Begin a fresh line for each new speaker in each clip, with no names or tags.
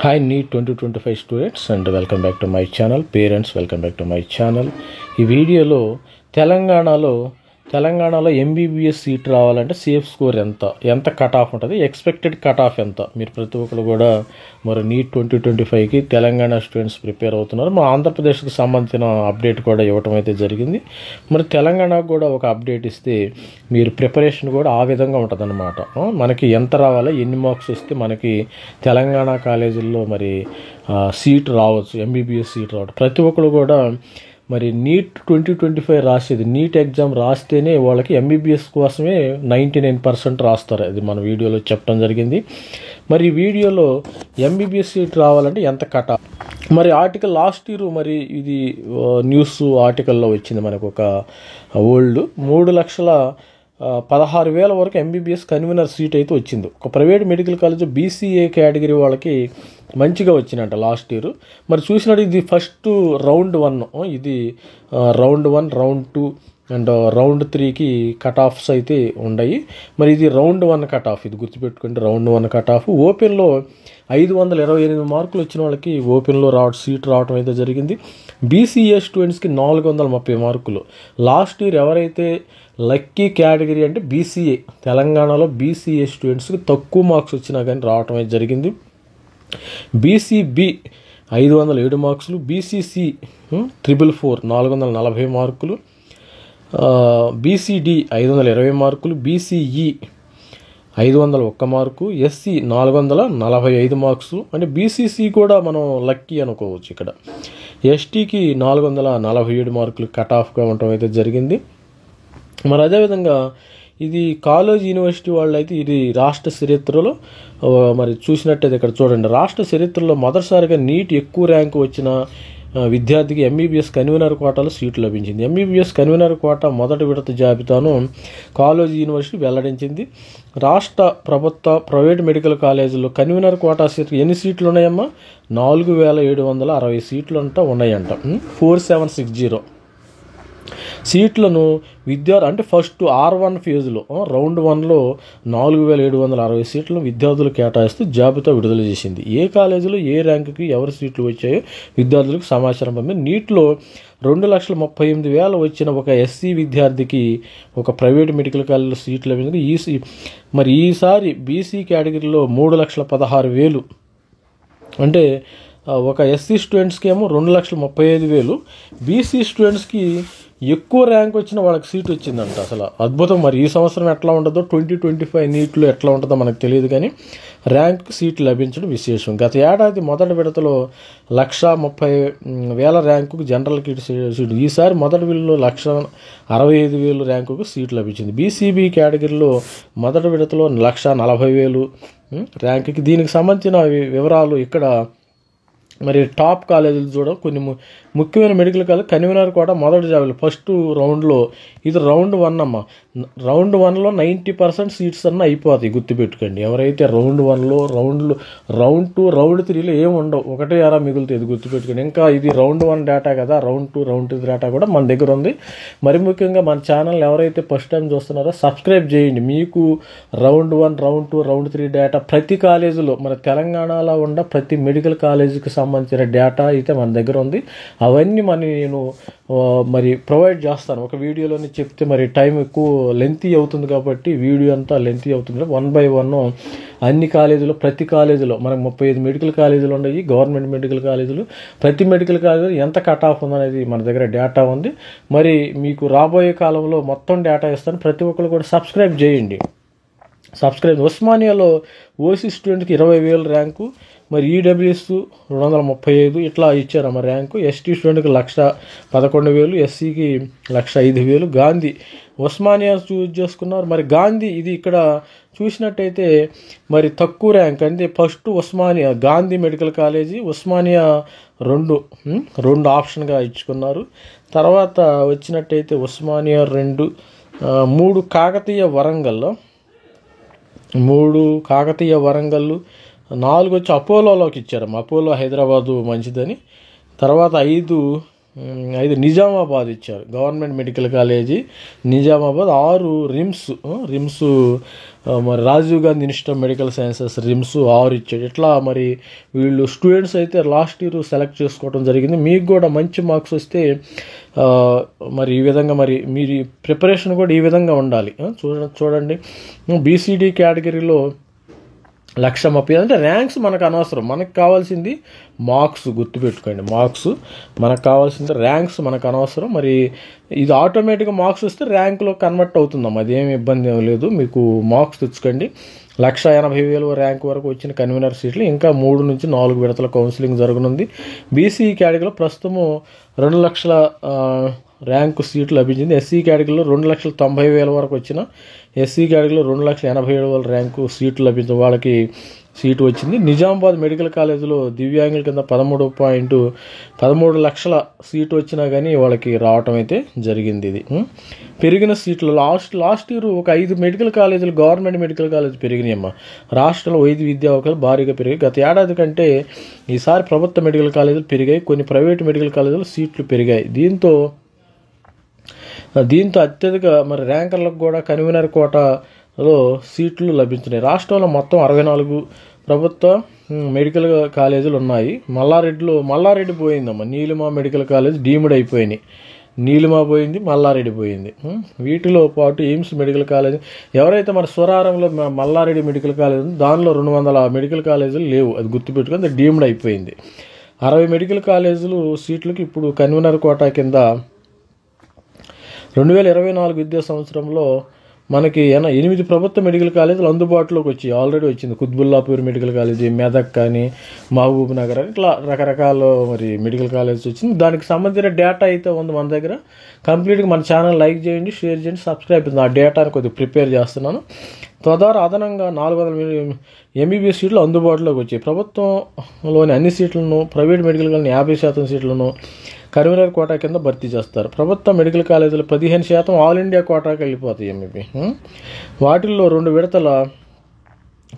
Hi NEET 2025 students and welcome back to my channel. Parents, welcome back to my channel. ఈ వీడియోలో తెలంగాణలో MBBS seat రావాలంటే safe score ఎంత cut off ఉంటుంది, expected cut off ఎంత. మీరు ప్రతి ఒక్కరు కూడా మరి NEET 2025కి తెలంగాణ స్టూడెంట్స్ ప్రిపేర్ అవుతున్నారు. మా ఆంధ్రప్రదేశ్కి సంబంధించిన అప్డేట్ కూడా ఇవ్వటం అయితే జరిగింది. మరి తెలంగాణకు కూడా ఒక అప్డేట్ ఇస్తే మీరు ప్రిపరేషన్ కూడా ఆ విధంగా ఉంటుంది అన్నమాట. మనకి ఎంత రావాలో, ఎన్ని మార్క్స్ వస్తే మనకి తెలంగాణ కాలేజీల్లో మరి సీట్ రావచ్చు, ఎంబీబీఎస్ సీట్ రావడం. ప్రతి ఒక్కరు కూడా మరి NEET 2025 రాసేది, నీట్ ఎగ్జామ్ రాస్తేనే వాళ్ళకి ఎంబీబీఎస్ కోసమే 99% రాస్తారు. అది మన వీడియోలో చెప్పడం జరిగింది. మరి ఈ వీడియోలో ఎంబీబీఎస్ సీట్ రావాలంటే ఎంత కట్ ఆఫ్. మరి ఆర్టికల్ లాస్ట్ ఇయర్ మరి ఇది న్యూస్ ఆర్టికల్లో వచ్చింది మనకు, ఒక ఓల్డ్ 3,16,000 వరకు ఎంబీబీఎస్ కన్వీనర్ సీట్ అయితే వచ్చింది. ఒక private medical college BCA category వాళ్ళకి మంచిగా వచ్చిందంట లాస్ట్ ఇయర్. మరి చూసినట్టు ఇది ఫస్ట్ రౌండ్ 1, ఇది రౌండ్ 1, రౌండ్ 2 అండ్ రౌండ్ 3కి కట్ ఆఫ్స్ అయితే ఉన్నాయి. మరి ఇది రౌండ్ 1 కట్ ఆఫ్, ఇది గుర్తుపెట్టుకుంటే రౌండ్ 1 కట్ ఆఫ్. ఓపెన్లో 528 మార్కులు వచ్చిన వాళ్ళకి ఓపెన్లో సీట్ రావడం అయితే జరిగింది. బీసీఏ స్టూడెంట్స్కి 430 మార్కులు. లాస్ట్ ఇయర్ ఎవరైతే లక్కీ కేటగిరీ అంటే బీసీఏ, తెలంగాణలో బీసీఏ స్టూడెంట్స్కి తక్కువ మార్క్స్ వచ్చినా కానీ రావటం అయితే జరిగింది. బీసీబీ 507 మార్కులు, బీసీసీ 444 440 మార్కులు, బీసీడీ 520 మార్కులు, బీసీఈ 501 మార్కు, ఎస్సీ 445 మార్క్స్. అంటే బీసీసీ కూడా మనం లక్కీ అనుకోవచ్చు. ఇక్కడ ఎస్టీకి 447 మార్కులు కట్ ఆఫ్గా ఉండటం అయితే జరిగింది. మరి అదేవిధంగా ఇది కాలేజ్ యూనివర్సిటీ వాళ్ళు అయితే ఇది రాష్ట్ర చరిత్రలో మరి చూసినట్టయితే ఇక్కడ చూడండి, రాష్ట్ర చరిత్రలో మొదటిసారిగా నీట్ ఎక్కువ ర్యాంకు వచ్చిన విద్యార్థికి ఎంబీబీఎస్ కన్వీనర్ కోటాలో సీటు లభించింది. ఎంబీబీఎస్ కన్వీనర్ కోటా మొదటి విడత జాబితాను కాలేజ్ యూనివర్సిటీ వెల్లడించింది. రాష్ట్ర ప్రభుత్వ ప్రైవేట్ మెడికల్ కాలేజీలో కన్వీనర్ కోటా సీట్లు ఎన్ని సీట్లు ఉన్నాయమ్మా? 4,760 సీట్లు ఉన్నాయంట. 4760 సీట్లను అంటే ఫస్ట్ R1 ఫేజ్లో రౌండ్ 1లో 4,760 సీట్లను విద్యార్థులు కేటాయిస్తూ జాబితా విడుదల చేసింది. ఏ కాలేజీలో ఏ ర్యాంకుకి ఎవరి సీట్లు వచ్చాయో విద్యార్థులకు సమాచారం పంపింది. నీట్లో 2,38,000 వచ్చిన ఒక ఎస్సీ విద్యార్థికి ఒక ప్రైవేట్ మెడికల్ కాలేజీలో సీట్లు లభించింది. మరి ఈసారి బీసీ కేటగిరీలో 3,16,000, అంటే ఒక ఎస్సీ స్టూడెంట్స్కి ఏమో 2,35,000, బీసీ స్టూడెంట్స్కి ఎక్కువ ర్యాంక్ వచ్చిన వాళ్ళకి సీట్ వచ్చిందంట. అసలు అద్భుతం. మరి ఈ సంవత్సరం ఎట్లా ఉంటుందో, 2025 నీట్లో ఎట్లా ఉంటుందో మనకు తెలియదు, కానీ ర్యాంక్ సీట్ లభించడం విశేషం. గత ఏడాది మొదటి విడతలో 1,30,000 ర్యాంకుకు జనరల్ సీటు, ఈసారి మొదటి విడతలో 1,65,000 ర్యాంకుకు సీటు లభించింది. బీసీబీ కేటగిరీలో మొదటి విడతలో 1,40,000 ర్యాంకుకి. దీనికి సంబంధించిన వివరాలు ఇక్కడ మరి టాప్ కాలేజీలు చూడ, కొన్ని ముఖ్యమైన మెడికల్ కాలేజ్ కన్వీనర్ కూడా మొదటి జాబితా ఫస్ట్ రౌండ్లో. ఇది రౌండ్ 1 అమ్మ. రౌండ్ 1లో 90% సీట్స్ అన్న అయిపోతాయి, గుర్తుపెట్టుకోండి. ఎవరైతే రౌండ్ 1లో రౌండ్ 2, రౌండ్ 3లో ఏమి ఉండవు, ఒకటే అరా మిగులుతుంది, గుర్తుపెట్టుకోండి. ఇంకా ఇది రౌండ్ 1 డేటా కదా, రౌండ్ 2, రౌండ్ 3 డేటా కూడా మన దగ్గర ఉంది. మరి ముఖ్యంగా మన ఛానల్ ఎవరైతే ఫస్ట్ టైం చూస్తున్నారో సబ్స్క్రైబ్ చేయండి. మీకు రౌండ్ 1, రౌండ్ 2, రౌండ్ 3 డేటా ప్రతి కాలేజీలో, మన తెలంగాణలో ఉన్న ప్రతి మెడికల్ కాలేజీకి సంబంధించిన డేటా అయితే మన దగ్గర ఉంది. అవన్నీ నేను మరి ప్రొవైడ్ చేస్తాను ఒక వీడియోలోనే చెప్తే మరి టైం ఎక్కువ లెంతీ అవుతుంది, కాబట్టి వీడియో అంతా లెంతీ అవుతుంది. 1 by 1 అన్ని కాలేజీలో, ప్రతి కాలేజీలో మనకు 35 మెడికల్ కాలేజీలు ఉన్నాయి, గవర్నమెంట్ మెడికల్ కాలేజీలు. ప్రతి మెడికల్ కాలేజీలో ఎంత కట్ ఆఫ్ ఉందనేది మన దగ్గర డేటా ఉంది. మరి మీకు రాబోయే కాలంలో మొత్తం డేటా ఇస్తాను, ప్రతి ఒక్కరు కూడా సబ్స్క్రైబ్ చేయండి. ఉస్మానియాలో ఓసీ స్టూడెంట్కి 20,000 ర్యాంకు, మరి ఈడబ్ల్యూఎస్ 235 ఇట్లా ఇచ్చారు మరి ర్యాంకు. ఎస్టీ స్టూడెంట్కి 1,11,000, ఎస్సీకి 1,05,000. గాంధీ ఉస్మానియా చూజ్ చేసుకున్నారు. మరి గాంధీ ఇది ఇక్కడ చూసినట్టయితే మరి తక్కువ ర్యాంక్, అంటే first Osmania Gandhi medical college Osmania 2 ఆప్షన్గా ఇచ్చుకున్నారు. తర్వాత వచ్చినట్టయితే ఉస్మానియా 2, 3 కాకతీయ వరంగల్, 4 వచ్చి అపోలోలోకి ఇచ్చారు. అపోలో హైదరాబాదు మంచిదని. తర్వాత 5 5 నిజామాబాద్ ఇచ్చారు. Government medical college Nizamabad. 6 RIMS మరి Rajiv Gandhi institute of medical sciences RIMS 6 ఇచ్చాడు. ఇట్లా మరి వీళ్ళు స్టూడెంట్స్ అయితే లాస్ట్ ఇయర్ సెలెక్ట్ చేసుకోవడం జరిగింది. మీకు కూడా మంచి మార్క్స్ వస్తే మరి ఈ విధంగా మరి మీరు ప్రిపరేషన్ కూడా ఈ విధంగా ఉండాలి. చూడండి బీసీడీ కేటగిరీలో 1,30,000 అంటే ర్యాంక్స్ మనకు అనవసరం. మనకు కావాల్సింది మార్క్స్. గుర్తుపెట్టుకోండి, మార్క్స్ మనకు కావాల్సింది, ర్యాంక్స్ మనకు అనవసరం. మరి ఇది ఆటోమేటిక్గా మార్క్స్ వస్తే ర్యాంకులో కన్వర్ట్ అవుతుందమ్మా, అదేమి ఇబ్బంది ఏం లేదు. మీకు మార్క్స్ తెచ్చుకోండి. 1,80,000 ర్యాంక్ వరకు వచ్చిన కన్వీనర్ సీట్లు ఇంకా 3 నుంచి 4 విడతల కౌన్సిలింగ్ జరగనుంది. బీసీ కేటగిరీలో ప్రస్తుతము 2 లక్షల ర్యాంకు సీట్లు లభించింది. ఎస్సీ కేటగిరీలో 2,90,000 వరకు వచ్చిన, ఎస్సీ కేటగిరీలో 2,87,000 ర్యాంకు సీట్లు లభించిన వాళ్ళకి సీటు వచ్చింది. నిజామాబాద్ మెడికల్ కాలేజీలో దివ్యాంగుల కింద 13 లక్షల సీటు వచ్చినా కానీ వాళ్ళకి రావటం అయితే జరిగింది. ఇది పెరిగిన సీట్లు లాస్ట్ ఇయర్ ఒక 5 మెడికల్ కాలేజీలు గవర్నమెంట్ మెడికల్ కాలేజీ పెరిగినాయమ్మా. రాష్ట్రంలో వైద్య విద్యా అవకాశాలు భారీగా పెరిగాయి. గత ఏడాది కంటే ఈసారి ప్రభుత్వ మెడికల్ కాలేజీలు పెరిగాయి, కొన్ని ప్రైవేట్ మెడికల్ కాలేజీలు సీట్లు పెరిగాయి. దీంతో అత్యధిక మరి ర్యాంకర్లకు కూడా కన్వీనర్ కోటాలో సీట్లు లభించినాయి. రాష్ట్రంలో మొత్తం 64 ప్రభుత్వ మెడికల్ కాలేజీలు ఉన్నాయి. మల్లారెడ్డి పోయిందమ్మా. నీలిమా మెడికల్ కాలేజ్ డీమ్డ్ అయిపోయినాయి. నీలిమా పోయింది, మల్లారెడ్డి పోయింది. వీటిలో పాటు ఎయిమ్స్ మెడికల్ కాలేజ్, ఎవరైతే మన స్వరారంలో మల్లారెడ్డి మెడికల్ కాలేజ్ ఉంది దానిలో 200 మెడికల్ కాలేజీలు లేవు, అది గుర్తుపెట్టుకుని అది డీమ్డ్ అయిపోయింది. 60 మెడికల్ కాలేజీలు సీట్లకు ఇప్పుడు కన్వీనర్ కోటా కింద 2024 విద్యా సంవత్సరంలో మనకి 8 ప్రభుత్వ మెడికల్ కాలేజీలు అందుబాటులోకి వచ్చి ఆల్రెడీ వచ్చింది. కుత్బుల్లాపూర్ మెడికల్ కాలేజీ, మెదక్ కానీ, మహబూబ్ నగర్, ఇట్లా రకరకాల మరి మెడికల్ కాలేజెస్ వచ్చింది. దానికి సంబంధించిన డేటా అయితే ఉంది మన దగ్గర. కంప్లీట్గా మన ఛానల్ లైక్ చేయండి, షేర్ చేయండి, సబ్స్క్రైబ్ చేయండి. ఆ డేటాని కొద్దిగా ప్రిపేర్ చేస్తున్నాను. తద్వారా అదనంగా 400 ఎంబీబీఎస్ సీట్లు అందుబాటులోకి వచ్చాయి. ప్రభుత్వంలోని అన్ని సీట్లను, ప్రైవేట్ మెడికల్ కాలేజీ 50% సీట్లను కన్వీనర్ కోటా కింద భర్తీ చేస్తారు. ప్రభుత్వ మెడికల్ కాలేజీలు 15% ఆల్ ఇండియా కోటాకి వెళ్ళిపోతాయి ఎంబీబీ. వాటిల్లో 2 విడతల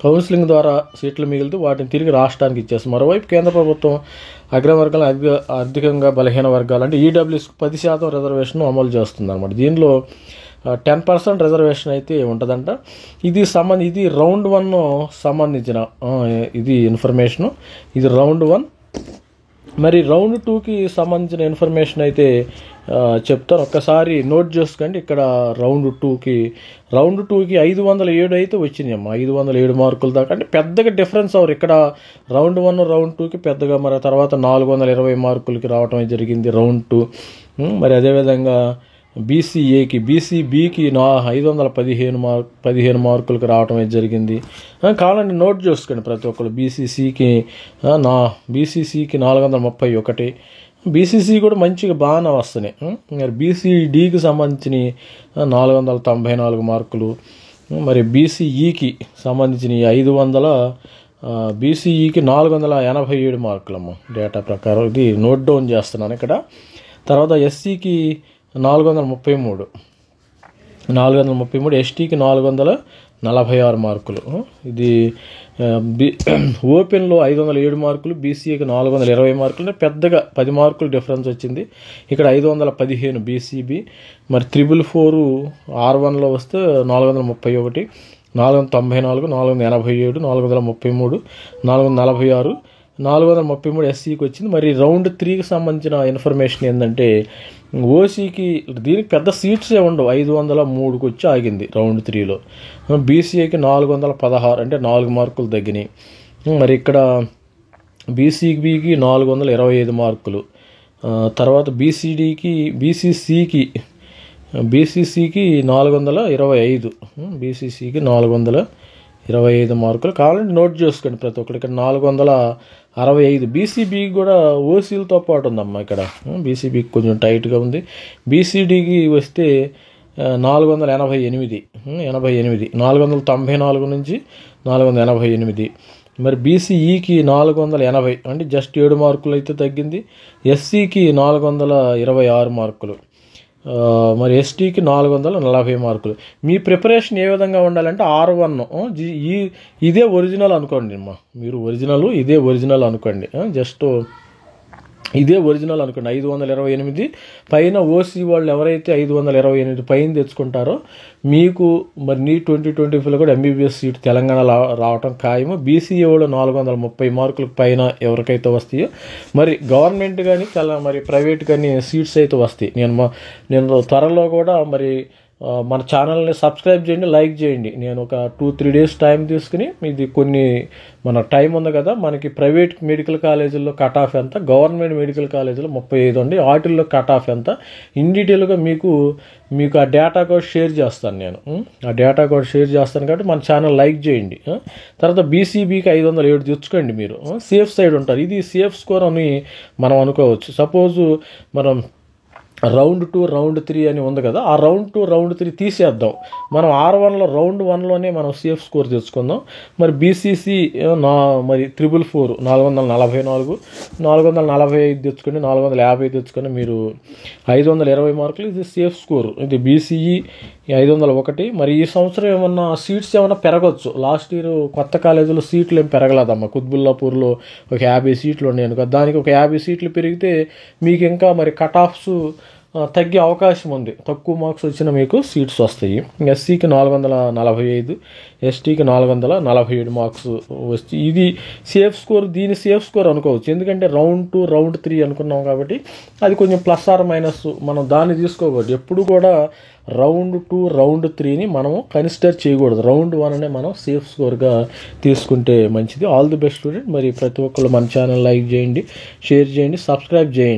కౌన్సిలింగ్ ద్వారా సీట్లు మిగిలితే వాటిని తిరిగి రాష్ట్రానికి ఇచ్చేస్తారు. మరోవైపు కేంద్ర ప్రభుత్వం అగ్రవర్గాలు ఆర్థికంగా బలహీన వర్గాలు అంటే ఈడబ్ల్యూఎస్కి 10% రిజర్వేషన్ అమలు చేస్తుంది అనమాట. దీనిలో 10% రిజర్వేషన్ అయితే ఉంటుందంట. ఇది రౌండ్ 1 సంబంధించిన ఇది ఇన్ఫర్మేషను. ఇది రౌండ్ 1. మరి రౌండ్ 2కి సంబంధించిన ఇన్ఫర్మేషన్ అయితే చెప్తాను, ఒక్కసారి నోట్ చేసుకోండి. ఇక్కడ రౌండ్ 2కి 507 అయితే వచ్చినాయమ్మా. 507 మార్కుల దాకా, అంటే పెద్దగా డిఫరెన్స్ అవరు. ఇక్కడ రౌండ్ 1 రౌండ్ 2కి పెద్దగా, మరి తర్వాత 420 మార్కులకి రావటం జరిగింది రౌండ్ 2. మరి అదేవిధంగా బీసీబీకి 515 మార్కులకు రావటం అయితే జరిగింది. కావాలంటే నోట్ చేసుకోండి ప్రతి ఒక్కరు. బీసీసీకి 431, బీసీసీ కూడా మంచిగా బాగానే వస్తున్నాయి. మరి బీసీడీకి సంబంధించిన 494 మార్కులు, మరి బీసీఈకి సంబంధించిన 500, బీసీఈకి 487 మార్కులమ్మ డేటా ప్రకారం. ఇది నోట్ డౌన్ చేస్తున్నాను ఇక్కడ. తర్వాత ఎస్సీకి 433, ఎస్టీకి 446 మార్కులు. ఇది ఓపెన్లో 507 మార్కులు, బీసీఏకి 420 మార్కులు, అంటే పెద్దగా 10 మార్కులు డిఫరెన్స్ వచ్చింది. ఇక్కడ 515 బీసీబీ. మరి 444 R1లో వస్తే 431, 494, 487, 433, 446, 433 ఎస్సీకి వచ్చింది. మరి రౌండ్ 3కి సంబంధించిన ఇన్ఫర్మేషన్ ఏంటంటే ఓసీకి దీనికి పెద్ద సీట్సే ఉండవు, 503కి వచ్చి ఆగింది రౌండ్ 3లో. బీసీఏకి 416, అంటే 4 మార్కులు తగ్గినాయి. మరి ఇక్కడ బీసీబీకి 425 మార్కులు. తర్వాత బీసీసీకి 425, బీసీసీకి 425 మార్కులు. కావాలంటే నోట్ చేసుకోండి ప్రతి ఒక్కరు. ఇక్కడ 465. బీసీబీకి కూడా ఓసీలతో పాటు ఉందమ్మా. ఇక్కడ బీసీబీకి కొంచెం టైట్గా ఉంది. బీసీడీకి వస్తే 488, 494 నుంచి 488. మరి బీసీఈకి 480, అంటే జస్ట్ 7 మార్కులు అయితే తగ్గింది. ఎస్సీకి 426 మార్కులు. మరి ఎస్టీకి 440 మార్కులు. మీ ప్రిపరేషన్ ఏ విధంగా ఉండాలంటే R1 ఇదే ఒరిజినల్ అనుకోండి అమ్మా. మీరు ఇదే ఒరిజినల్ అనుకోండి. జస్ట్ ఇదే ఒరిజినల్ అనుకోండి 528 పైన ఓసీ వాళ్ళు ఎవరైతే 528 పైన తెచ్చుకుంటారో మీకు మరి నీ 2025లో కూడా ఎంబీబీఎస్ సీట్ తెలంగాణలో రావటం ఖాయము. బీసీఏ వాళ్ళు 430 మార్కులకు పైన ఎవరికైతే వస్తాయో మరి గవర్నమెంట్ కానీ మరి ప్రైవేట్ కానీ సీట్స్ అయితే వస్తాయి. నేను త్వరలో కూడా మరి మన ఛానల్ని సబ్స్క్రైబ్ చేయండి, లైక్ చేయండి. నేను ఒక 2-3 డేస్ టైం తీసుకుని ఇది కొన్ని మన టైం ఉంది కదా, మనకి ప్రైవేట్ మెడికల్ కాలేజీల్లో కట్ ఆఫ్ ఎంత, గవర్నమెంట్ మెడికల్ కాలేజీలో 35 ఉంది, వాటిల్లో కట్ ఆఫ్ ఎంత ఇన్ డీటెయిల్గా మీకు ఆ డేటా కూడా షేర్ చేస్తాను. నేను ఆ డేటా కూడా షేర్ చేస్తాను కాబట్టి మన ఛానల్ లైక్ చేయండి. తర్వాత బీసీబీకి 507 తెచ్చుకోండి. మీరు సేఫ్ సైడ్ ఉంటారు. ఇది సేఫ్ స్కోర్ అని మనం అనుకోవచ్చు. సపోజు మనం రౌండ్ 2 రౌండ్ 3 అని ఉంది కదా, ఆ రౌండ్ 2 రౌండ్ 3 తీసేద్దాం. మనం R1లో రౌండ్ 1లోనే మనం సేఫ్ స్కోర్ తెచ్చుకుందాం. మరి బీసీసీ మరి 444 444 445 తెచ్చుకోండి, 450 తెచ్చుకొని మీరు 520 మార్కులు. ఇది సేఫ్ స్కోర్. ఇది బీసీఈ 501. మరి ఈ సంవత్సరం ఏమన్నా సీట్స్ ఏమన్నా పెరగచ్చు. లాస్ట్ ఇయర్ కొత్త కాలేజీలో సీట్లు ఏం పెరగలేదమ్మా. కుత్బుల్లాపూర్లో ఒక 50 సీట్లు ఉన్నాయి అనుకో, దానికి ఒక 50 సీట్లు పెరిగితే మీకు ఇంకా మరి కట్ ఆఫ్స్ తగ్గే అవకాశం ఉంది. తక్కువ మార్క్స్ వచ్చిన మీకు సీట్స్ వస్తాయి. ఎస్సీకి 445, ఎస్టీకి 447 మార్క్స్ వస్తాయి. ఇది సేఫ్ స్కోర్. దీని సేఫ్ స్కోర్ అనుకోవచ్చు, ఎందుకంటే రౌండ్ 2 రౌండ్ 3 అనుకున్నాం కాబట్టి అది కొంచెం ప్లస్ ఆర్ మైనస్ మనం దాన్ని తీసుకోకూడదు. ఎప్పుడు కూడా రౌండ్ 2 రౌండ్ 3ని మనం కన్సిడర్ చేయకూడదు. రౌండ్ 1నే మనం సేఫ్ స్కోర్గా తీసుకుంటే మంచిది. All the best student. మరి ప్రతి ఒక్కళ్ళు మన ఛానల్ లైక్ చేయండి, షేర్ చేయండి, సబ్స్క్రైబ్ చేయండి.